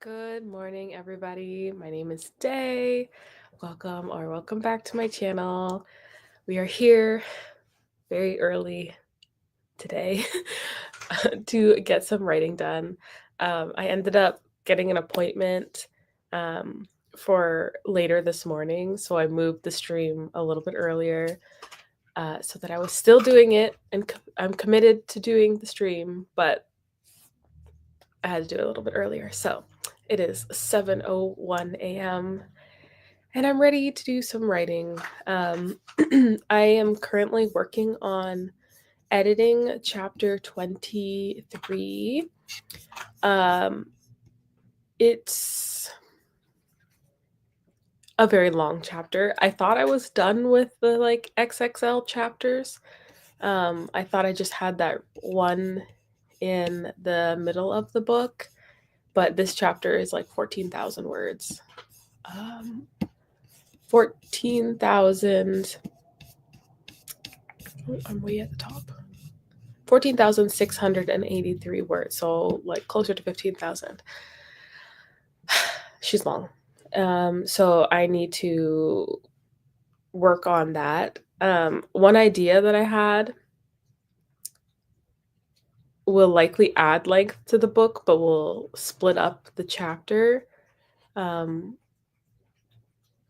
Good morning, everybody. My name is Day. Welcome back to my channel. We are here very early today to get some writing done. I ended up getting an appointment for later this morning, so I moved the stream a little bit earlier so that I was still doing it, and I'm committed to doing the stream, but I had to do it a little bit earlier. So it is 7:01 a.m. and I'm ready to do some writing. I am currently working on editing chapter 23. Um, it's a very long chapter. I thought I was done with the XXL chapters. I thought I just had that one in the middle of the book, but this chapter is like 14,000 words. 14,000. I'm way at the top. 14,683 words, so like closer to 15,000. She's long. So I need to work on that. One idea that I had will likely add length to the book, but will split up the chapter. All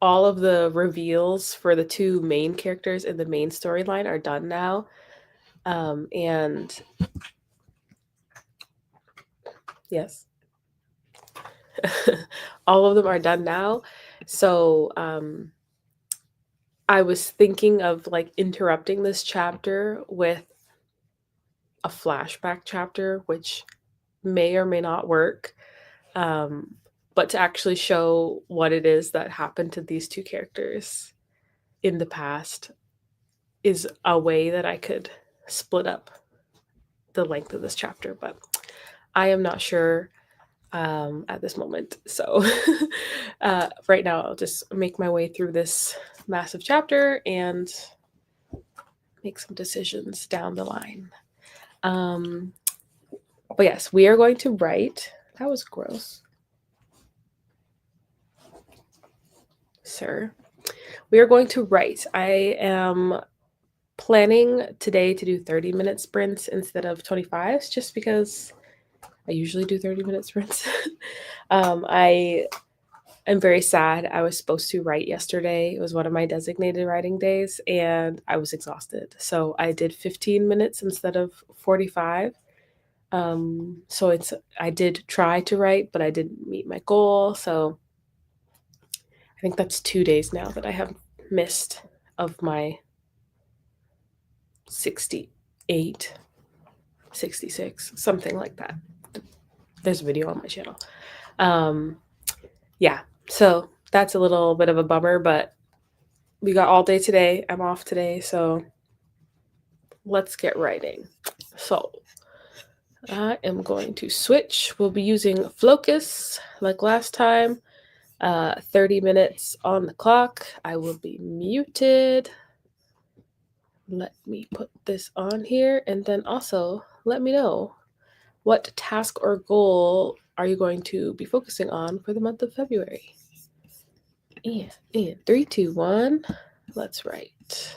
of the reveals for the two main characters in the main storyline are done now. And yes, all of them are done now. So I was thinking of like interrupting this chapter with a flashback chapter, which may or may not work. But to actually show what it is that happened to these two characters in the past is a way that I could split up the length of this chapter, but I am not sure at this moment. So right now I'll just make my way through this massive chapter and make some decisions down the line. But yes, we are going to write. That was gross. Sir. We are going to write. I am planning today to do 30-minute sprints instead of 25s, just because I usually do 30-minute sprints. I am very sad. I was supposed to write yesterday. It was one of my designated writing days, and I was exhausted. So I did 15 minutes instead of 45. So I did try to write, but I didn't meet my goal. So I think that's 2 days now that I have missed of my 68, 66, something like that. There's a video on my channel. Yeah, so that's a little bit of a bummer, but we got all day today. I'm off today, so let's get writing. So I am going to switch. We'll be using Flocus like last time. 30 minutes on the clock. I will be muted. Let me put this on here, and then also let me know what task or goal are you going to be focusing on for the month of February. And in 3, 2, 1, let's write.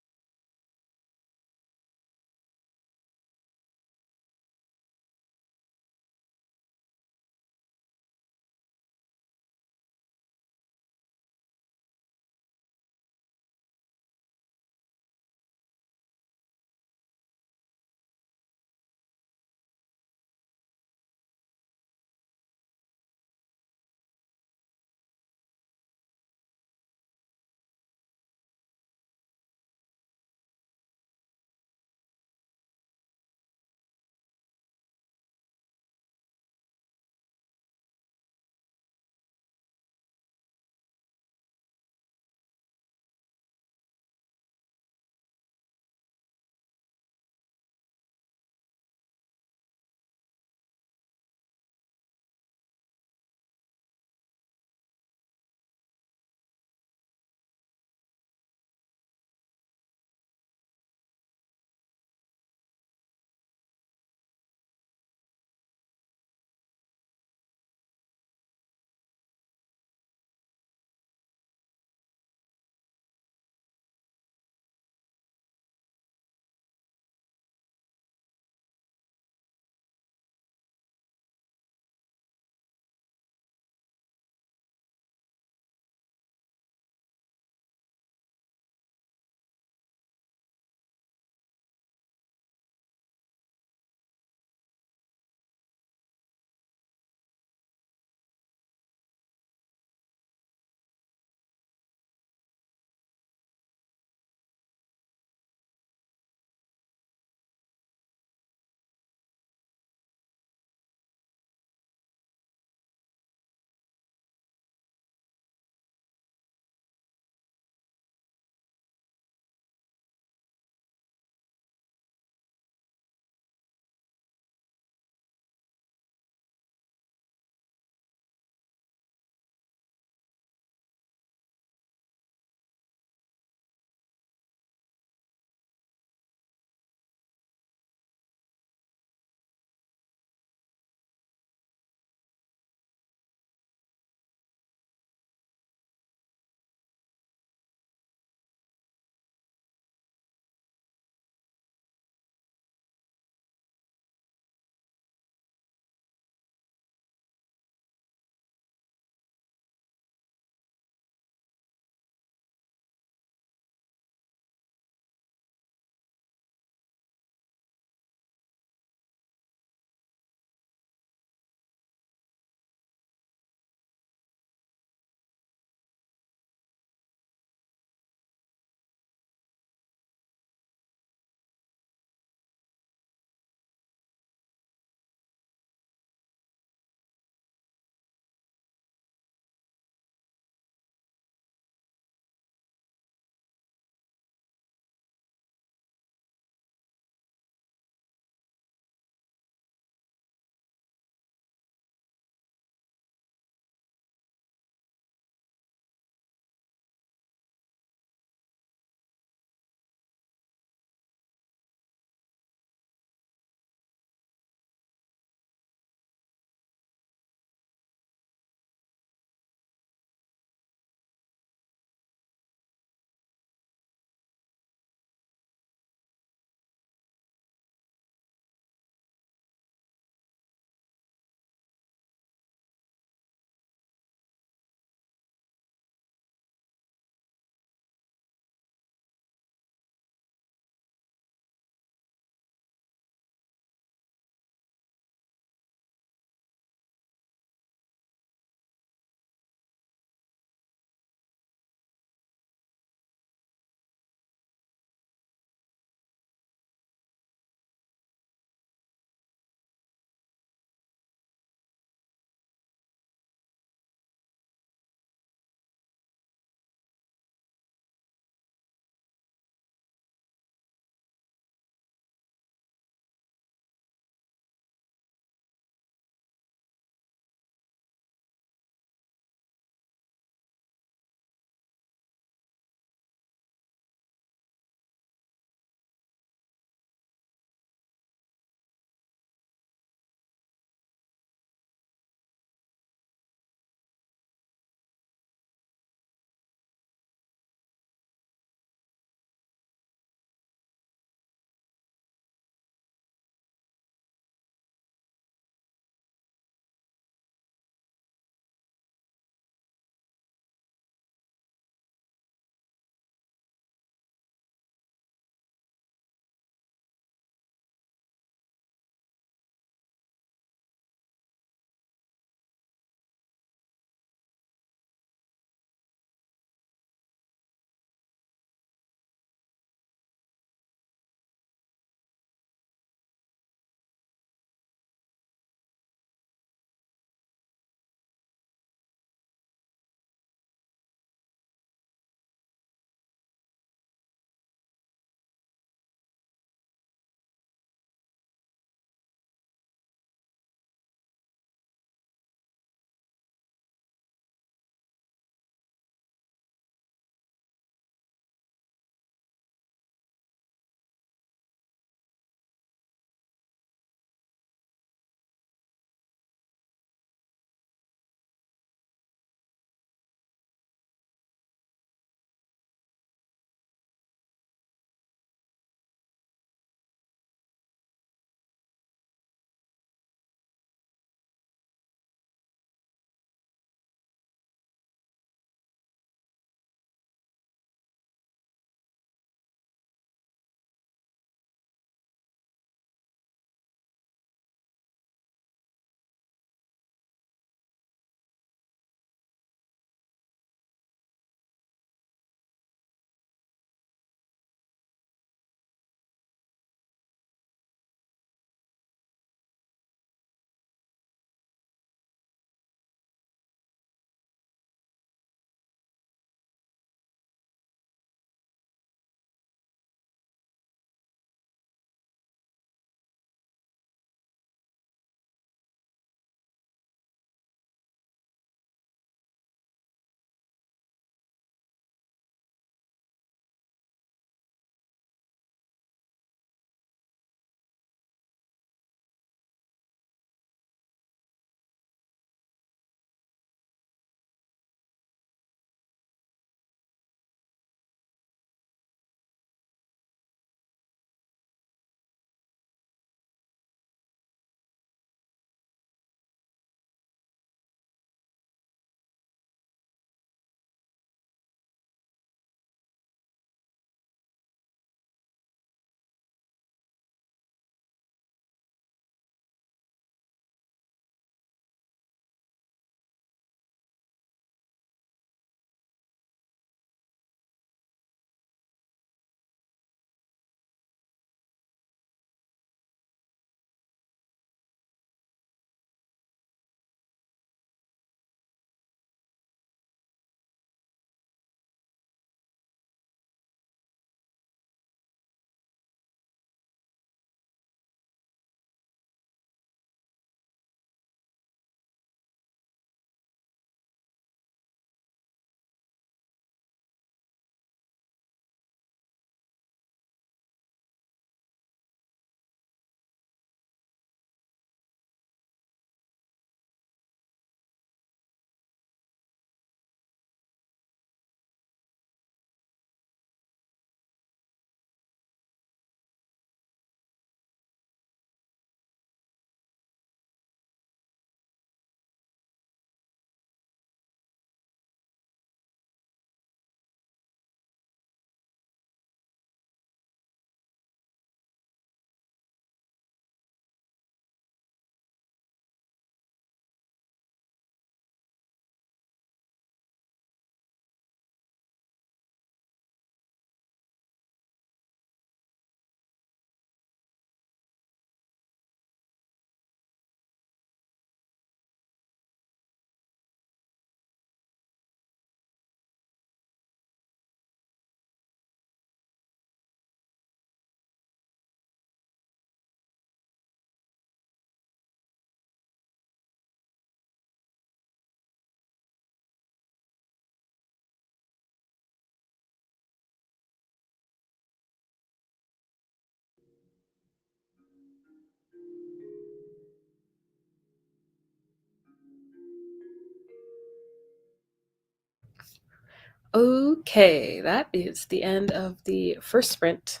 Okay, that is the end of the first sprint.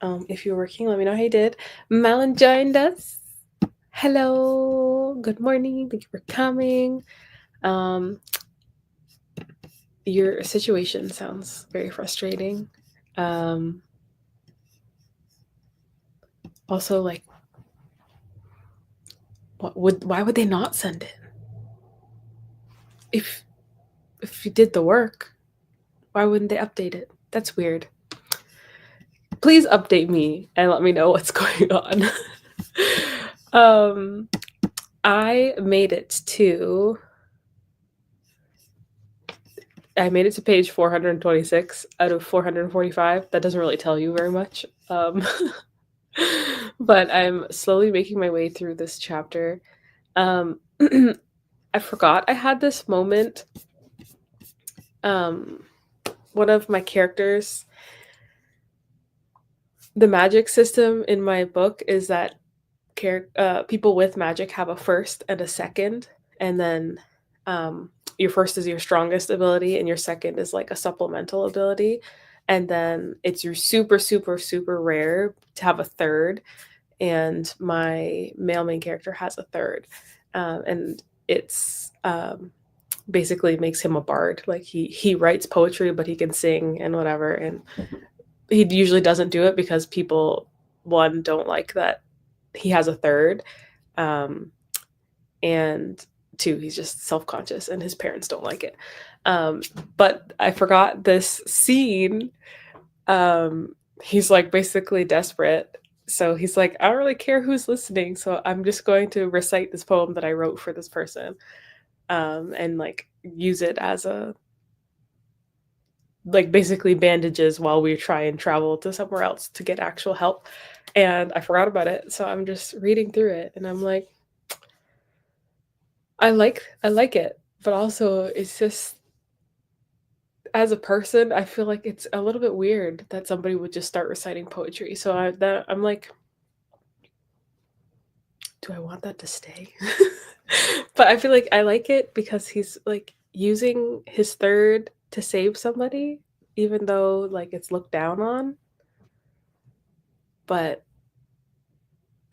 If you're working, let me know how you did. Malin joined us. Hello, good morning. Thank you for coming. Um, your situation sounds very frustrating. Um, Also, like, why would they not send it? If if you did the work, why wouldn't they update it? That's weird. Please update me and let me know what's going on. um, I made it to I made it to page 426 out of 445. That doesn't really tell you very much. But I'm slowly making my way through this chapter. Um, I forgot I had this moment. Um, One of my characters, the magic system in my book is that people with magic have a first and a second, and then your first is your strongest ability, and your second is like a supplemental ability, and then it's your super super super rare to have a third. And my male main character has a third, and it's basically makes him a bard. Like he writes poetry, but he can sing and whatever. And he usually doesn't do it because people, one, don't like that he has a third, um, and two, he's just self-conscious and his parents don't like it. But I forgot this scene. He's like basically desperate. So he's like, I don't really care who's listening, so I'm just going to recite this poem that I wrote for this person, and like use it as a like basically bandages while we try and travel to somewhere else to get actual help. And I forgot about it, so I'm just reading through it, and I'm like, I like it, but also it's just as a person, I feel like it's a little bit weird that somebody would just start reciting poetry. So I'm like, do I want that to stay? But I feel like I like it because he's like using his third to save somebody, even though like it's looked down on. But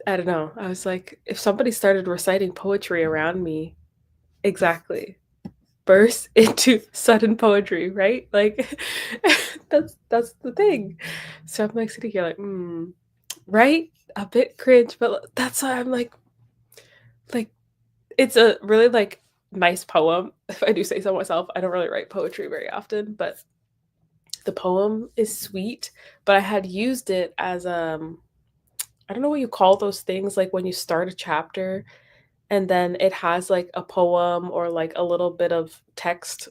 I don't know. I was like, if somebody started reciting poetry around me, exactly, burst into sudden poetry, right? Like that's the thing. So I'm like sitting here like, right? A bit cringe, but that's why I'm like it's a really like nice poem. If I do say so myself, I don't really write poetry very often, but the poem is sweet. But I had used it as I don't know what you call those things, like when you start a chapter and then it has like a poem or like a little bit of text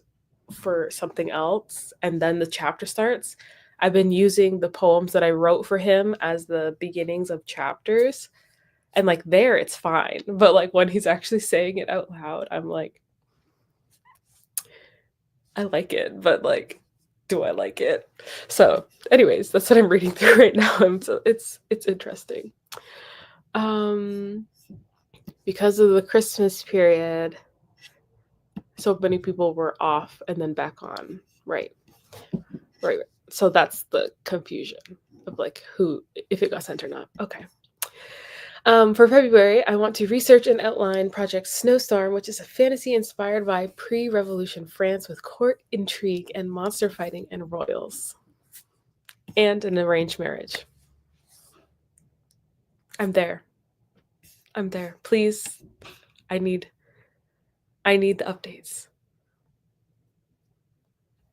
for something else and then the chapter starts. I've been using the poems that I wrote for him as the beginnings of chapters, and like there it's fine, but like when he's actually saying it out loud, I'm like, I like it, but like, do I like it? So anyways, that's what I'm reading through right now. It's interesting. um because of the Christmas period, so many people were off and then back on. Right. Right. So that's the confusion of like who, if it got sent or not. Okay. For February, I want to research and outline Project Snowstorm, which is a fantasy inspired by pre revolution France with court intrigue and monster fighting and royals and an arranged marriage. I'm there. I'm there. Please, I need the updates.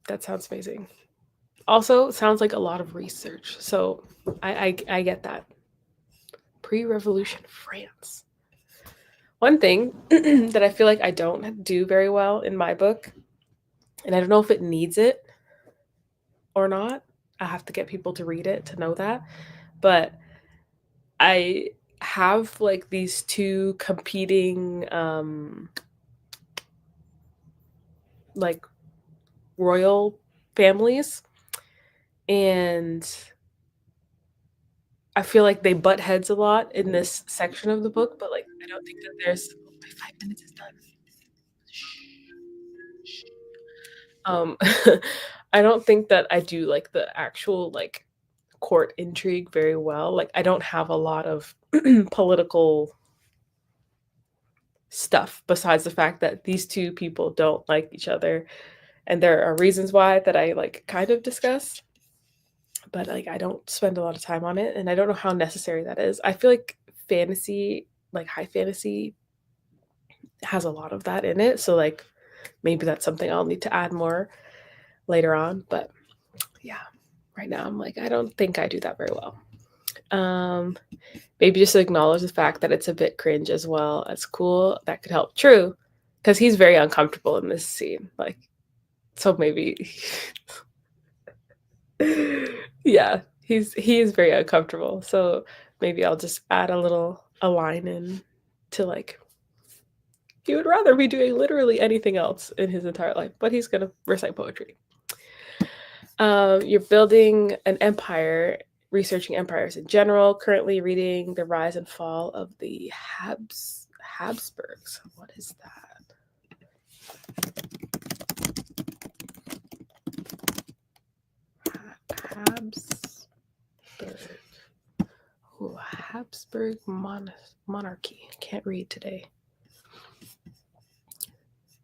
That sounds amazing. Also, sounds like a lot of research. So I get that. Pre-revolution France. One thing that I feel like I don't do very well in my book, and I don't know if it needs it or not. I have to get people to read it to know that. But I have like these two competing like royal families, and I feel like they butt heads a lot in this section of the book, but like I don't think that there's my 5 minutes is done. Shh. Um, I don't think that I do, like, the actual, like, court intrigue very well. Like, I don't have a lot of political stuff besides the fact that these 2 people don't like each other, and there are reasons why that I, like, kind of discuss, but, like, I don't spend a lot of time on it, and I don't know how necessary that is. I feel like fantasy, like, high fantasy has a lot of that in it, so, like, maybe that's something I'll need to add more later on, but yeah, right now I'm like, I don't think I do that very well. Um, Maybe just acknowledge the fact that it's a bit cringe as well as cool. That could help. True, because he's very uncomfortable in this scene. Like, so maybe, yeah, he is very uncomfortable. So maybe I'll just add a line in to like he would rather be doing literally anything else in his entire life, but he's gonna recite poetry. You're building an empire, researching empires in general. Currently reading The Rise and Fall of the Habsburgs. What is that? Habsburg. Ooh, Habsburg monarchy. Can't read today.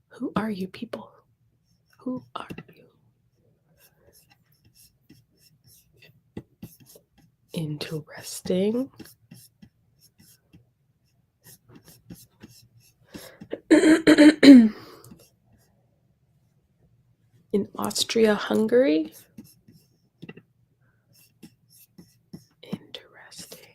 Who are you people? Who are you? Interesting. In Austria-Hungary? Interesting.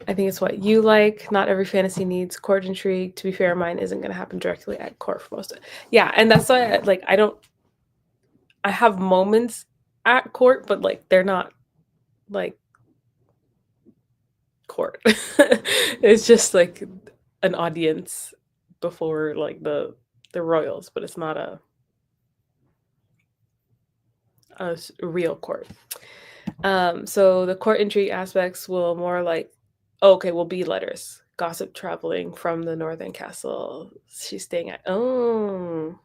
I think it's what you like. Not every fantasy needs court intrigue. To be fair, mine isn't going to happen directly at court for most of it. Yeah, and that's why I have moments at court, but like they're not like court. It's just like an audience before like the royals, but it's not a real court. So the court intrigue aspects will more like, okay, will be letters, gossip traveling from the northern castle she's staying at. Oh,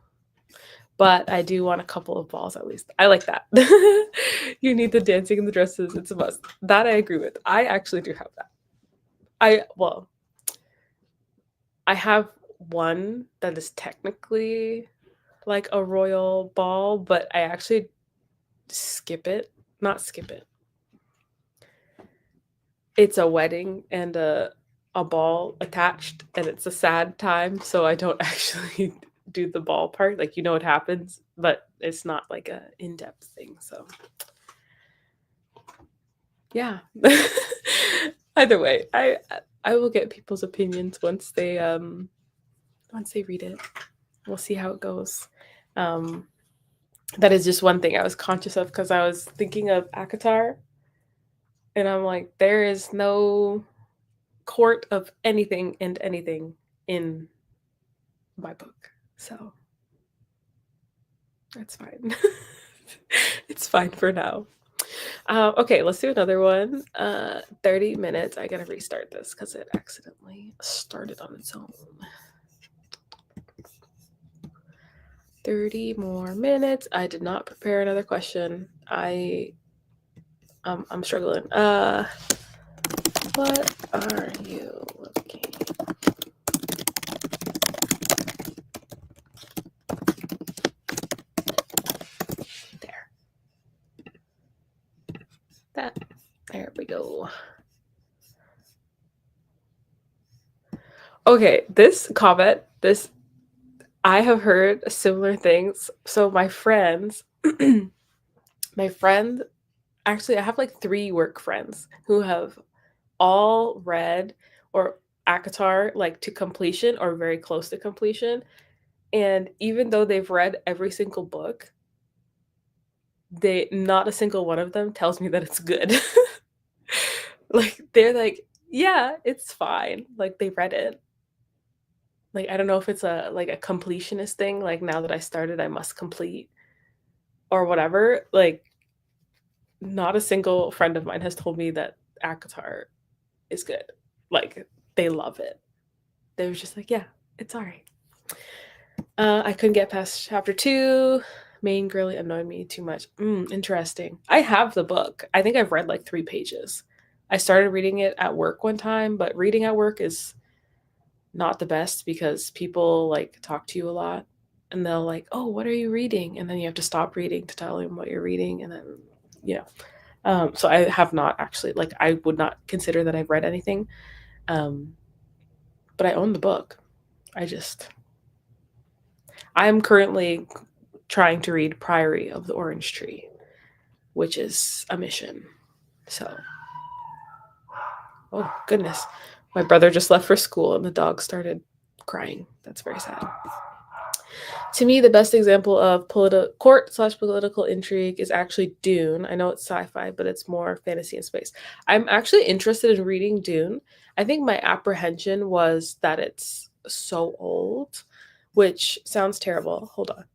but I do want a couple of balls at least. I like that. You need the dancing and the dresses. It's a must. That I agree with. I actually do have that. I have one that is technically like a royal ball, but I actually skip it. Not skip it. It's a wedding and a ball attached, and it's a sad time, so I don't actually do the ball part. Like, you know what happens, but it's not like a in-depth thing, so yeah. Either way, I will get people's opinions once they read it. We'll see how it goes. That is just one thing I was conscious of because I was thinking of ACOTAR, and I'm like, there is no court of anything and anything in my book. So that's fine. It's fine for now. Okay, let's do another one. 30 minutes. I gotta restart this because it accidentally started on its own. 30 more minutes. I did not prepare another question. I'm struggling. What are you looking? There. There we go. Okay, this comment, I have heard similar things. So my friends, actually, I have like 3 work friends who have all read or ACOTAR like to completion or very close to completion. And even though they've read every single book, not a single one of them tells me that it's good. Like they're like, yeah, it's fine. Like they read it. Like I don't know if it's a completionist thing, like now that I started I must complete or whatever. Like not a single friend of mine has told me that ACOTAR is good. Like they love it. they was just like, yeah, it's all right. I couldn't get past chapter 2. Main girly annoyed me too much. Interesting. I have the book. I think I've read like 3 pages. I started reading it at work one time, but reading at work is not the best because people like talk to you a lot and they'll like, "Oh, what are you reading?" And then you have to stop reading to tell them what you're reading and then you know. So I have not actually like I would not consider that I've read anything. Um, but I own the book. I just I'm currently trying to read Priory of the Orange Tree, which is a mission. So, oh goodness. My brother just left for school and the dog started crying. That's very sad. To me, the best example of court/political intrigue is actually Dune. I know it's sci-fi, but it's more fantasy and space. I'm actually interested in reading Dune. I think my apprehension was that it's so old, which sounds terrible. Hold on.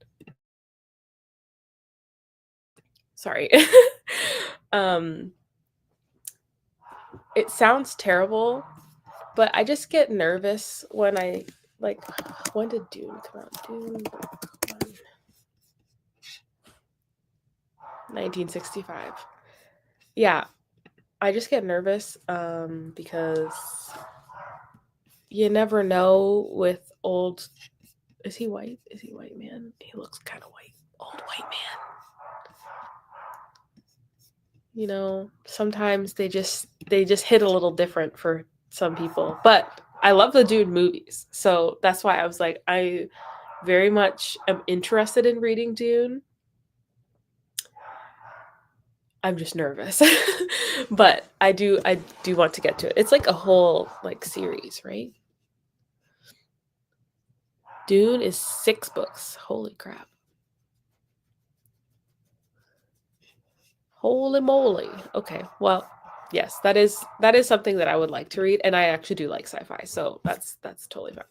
Sorry. um it sounds terrible, but I just get nervous when I like when did Dune come out? Dune book 1965. Yeah, I just get nervous because you never know with old. Is he white? Is he white man? He looks kind of white. Old white man. You know, sometimes they just hit a little different for some people. But I love the Dune movies. So that's why I was like I very much am interested in reading Dune. I'm just nervous. But I do want to get to it. It's like a whole like series, right? Dune is 6 books. Holy crap. Holy moly. Okay. Well, yes, that is something that I would like to read and I actually do like sci-fi. So that's totally fine.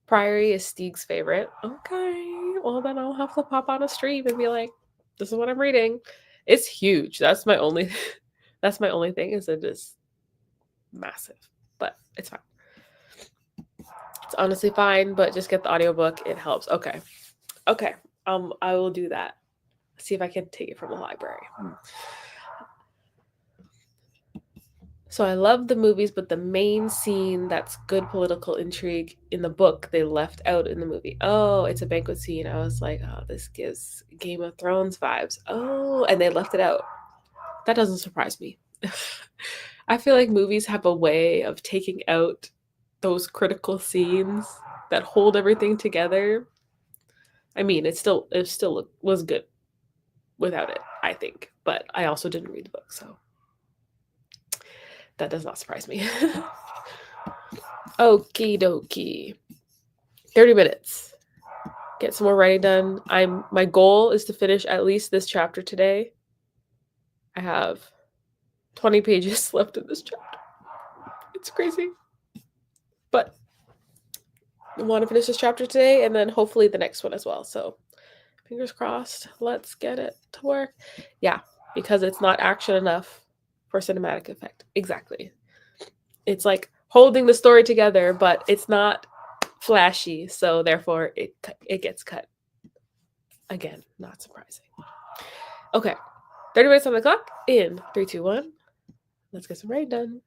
Priory is Steeg's favorite. Okay. Well, then I'll have to pop on a stream and be like, this is what I'm reading. It's huge. That's my only that's my only thing is it is massive. But it's fine. It's honestly fine, but just get the audiobook. It helps. Okay. Okay. I will do that. See if I can take it from the library. So I love the movies, but the main scene that's good political intrigue in the book, they left out in the movie. Oh, it's a banquet scene. I was like, oh, this gives Game of Thrones vibes. Oh, and they left it out. That doesn't surprise me. I feel like movies have a way of taking out those critical scenes that hold everything together. I mean, it still was good without it, I think. But I also didn't read the book, so that does not surprise me. Okie dokie. 30 minutes. Get some more writing done. My goal is to finish at least this chapter today. I have 20 pages left in this chapter. It's crazy. But I want to finish this chapter today and then hopefully the next one as well. So fingers crossed. Let's get it to work. Yeah, because it's not action enough for cinematic effect. Exactly. It's like holding the story together, but it's not flashy, so therefore it gets cut. Again, not surprising. Okay, 30 minutes on the clock in 3, 2, 1. Let's get some writing done.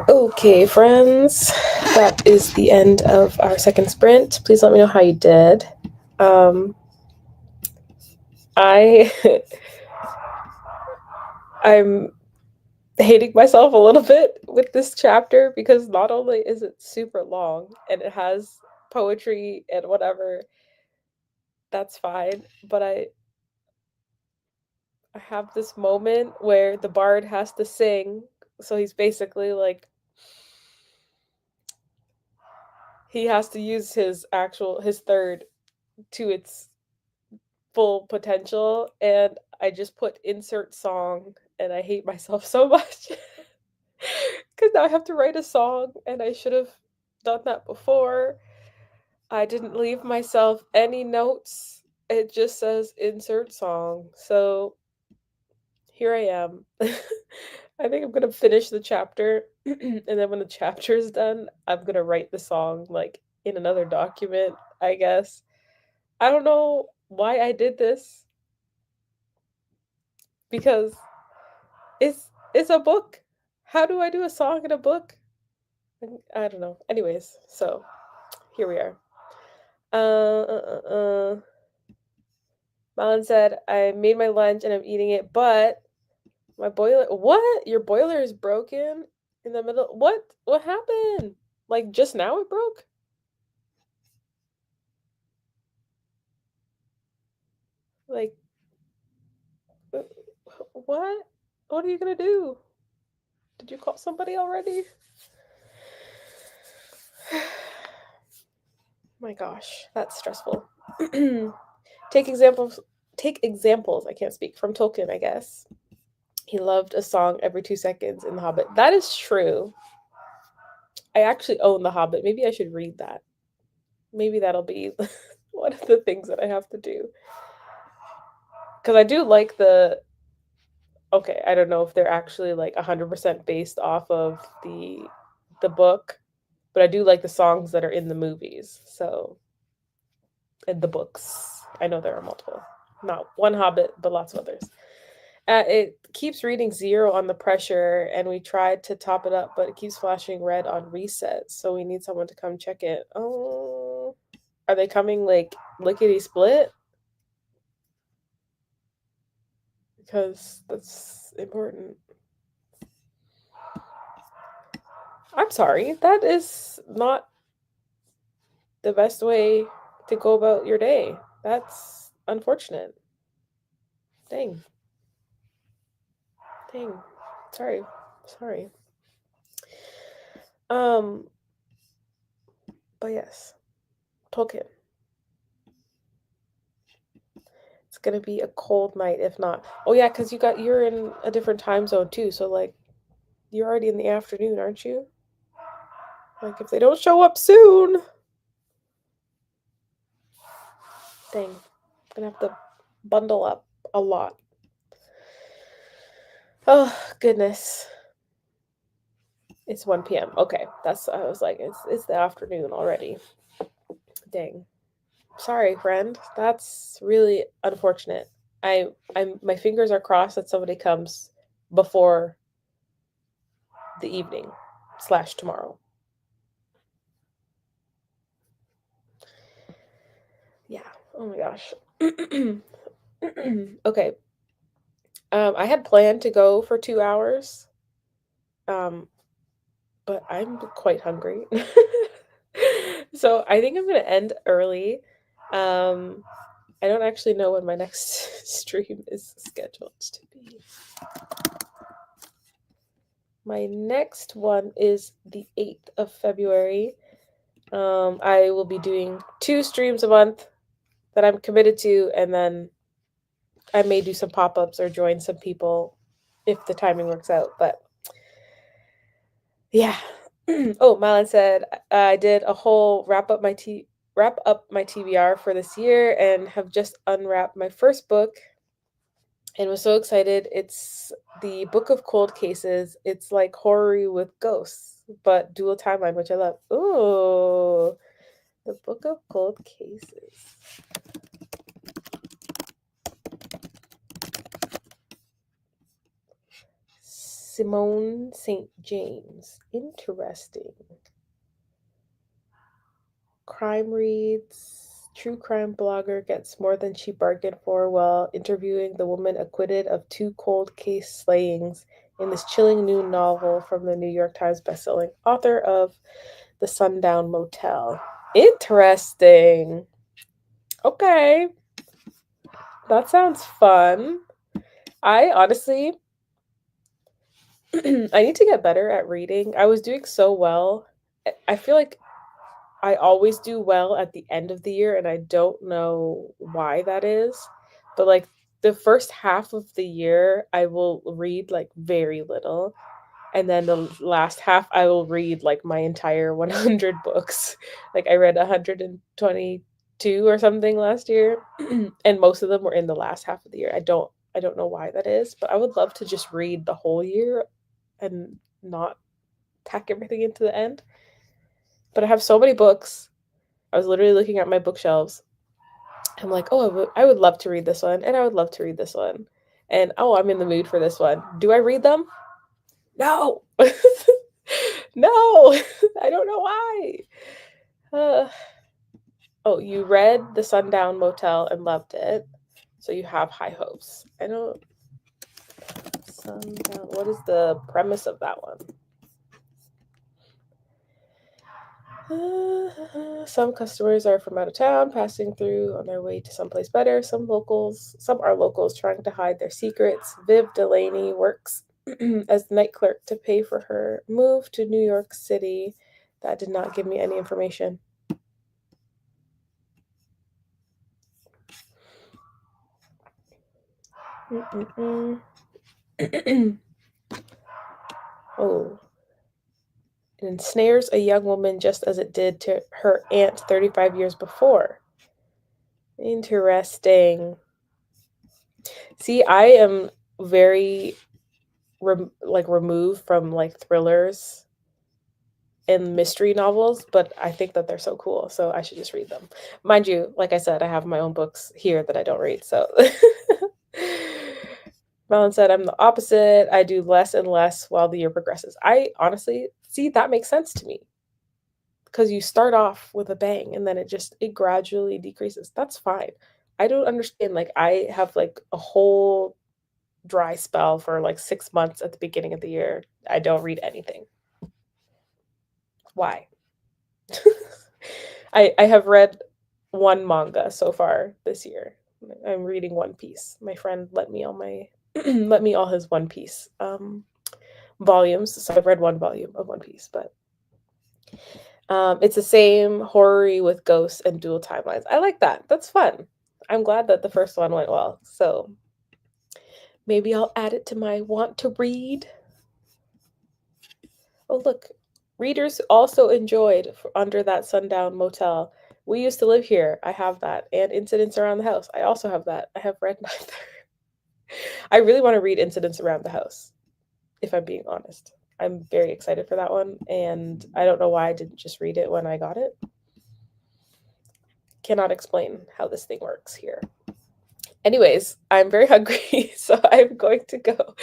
Okay, friends, that is the end of our second sprint. Please let me know how you did. I I'm hating myself a little bit with this chapter because not only is it super long and it has poetry and whatever, that's fine, but I have this moment where the bard has to sing, so he's basically like he has to use his third to its full potential, and I just put insert song and I hate myself so much because now I have to write a song and I should have done that before. I didn't leave myself any notes. It just says insert song. So here I am. I think I'm gonna finish the chapter, and then when the chapter is done, I'm gonna write the song like in another document, I guess. I don't know why I did this because it's a book. How do I do a song in a book? I don't know. Anyways, so here we are. Malin said, I made my lunch and I'm eating it, but my boiler. What? Your boiler is broken in the middle? What? What happened? Like just now it broke? Like, uh, what? What are you gonna do? Did you call somebody already? My gosh, that's stressful. Take examples. Take examples. I can't speak from Tolkien, I guess. He loved a song every 2 seconds in The Hobbit. That is true. I actually own The Hobbit. Maybe I should read that. Maybe that'll be one of the things that I have to do. Because I do like the. Okay, I don't know if they're actually like 100% based off of the book, but I do like the songs that are in the movies. So, and the books. I know there are multiple. Not one Hobbit, but lots of others. It keeps reading 0 on the pressure, and we tried to top it up, but it keeps flashing red on reset. So we need someone to come check it. Oh, are they coming like lickety split? Because that's important. I'm sorry. That is not the best way to go about your day. That's unfortunate. Dang. Dang. Sorry. Sorry. Um, but yes. Tolkien. It's gonna be a cold night if not. Oh yeah, because you're in a different time zone too, so like you're already in the afternoon, aren't you? Like if they don't show up soon. Dang. I'm gonna have to bundle up a lot. Oh goodness. It's 1 p.m. Okay. I was like, it's the afternoon already. Dang. Sorry, friend. That's really unfortunate. I'm my fingers are crossed that somebody comes before the evening / tomorrow. Yeah. Oh my gosh. Okay. I had planned to go for 2 hours. But I'm quite hungry. So I think I'm gonna end early. Um, I don't actually know when my next stream is scheduled to be. My next one is the 8th of February. I will be doing 2 streams a month that I'm committed to, and then I may do some pop-ups or join some people if the timing works out. But yeah. Oh, Malin said I did a whole wrap up my TBR for this year and have just unwrapped my first book and was so excited. It's the Book of Cold Cases. It's like horror with ghosts, but dual timeline, which I love. Ooh, the Book of Cold Cases. Simone St. James. Interesting. Crime reads. True crime blogger gets more than she bargained for while interviewing the woman acquitted of 2 cold case slayings in this chilling new novel from the New York Times bestselling author of The Sundown Motel. Interesting. Okay. That sounds fun. I honestly, I need to get better at reading. I was doing so well. I feel like I always do well at the end of the year, and I don't know why that is. But like the first half of the year, I will read like very little. And then the last half, I will read like my entire 100 books. Like I read 122 or something last year, and most of them were in the last half of the year. I don't know why that is, but I would love to just read the whole year and not pack everything into the end. But I have so many books. I was literally looking at my bookshelves. I'm like, oh, I would love to read this one, and I would love to read this one. And oh, I'm in the mood for this one. Do I read them? No. No. I don't know why. Uh, oh, you read The Sundown Motel and loved it. So you have high hopes. I don't. Sundown. What is the premise of that one? Some customers are from out of town, passing through on their way to someplace better. Some are locals trying to hide their secrets. Viv Delaney works as the night clerk to pay for her move to New York City. That did not give me any information. Oh. It ensnares a young woman just as it did to her aunt 35 years before. Interesting. See, I am very removed from like thrillers and mystery novels, but I think that they're so cool, so I should just read them. Mind you, like I said, I have my own books here that I don't read, so Melon said I'm the opposite. I do less and less while the year progresses. I honestly see that makes sense to me because you start off with a bang and then it gradually decreases. That's fine. I don't understand. Like I have like a whole dry spell for like 6 months at the beginning of the year. I don't read anything. Why? I have read one manga so far this year. I'm reading One Piece. My friend let me all my let me all his One Piece volumes. So I've read one volume of One Piece, but it's the same horror with ghosts and dual timelines. I like that. That's fun. I'm glad that the first one went well. So maybe I'll add it to my want to read. Oh, look. Readers also enjoyed Under That Sundown Motel. We used to live here. I have that. And Incidents Around the House. I also have that. I have read neither. I really want to read Incidents Around the House, if I'm being honest. I'm very excited for that one. And I don't know why I didn't just read it when I got it. Cannot explain how this thing works here. Anyways, I'm very hungry, so I'm going to go.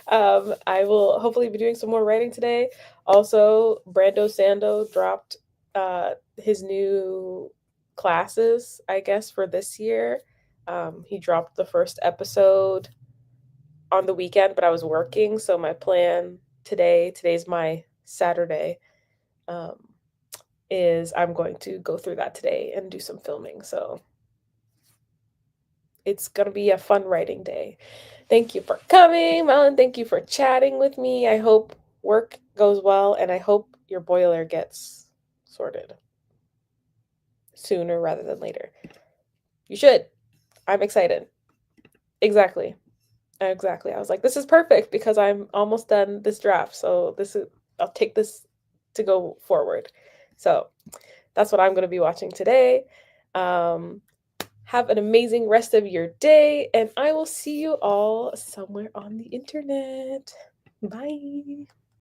I will hopefully be doing some more writing today. Also, Brando Sando dropped his new classes, I guess, for this year. He dropped the first episode on the weekend, but I was working, so my plan today's my Saturday, is I'm going to go through that today and do some filming. So it's going to be a fun writing day. Thank you for coming, Melon. Thank you for chatting with me. I hope work goes well, and I hope your boiler gets sorted sooner rather than later. You should. I'm excited. Exactly. Exactly. I was like, this is perfect because I'm almost done this draft. So I'll take this to go forward. So that's what I'm going to be watching today. Have an amazing rest of your day, and I will see you all somewhere on the internet. Bye.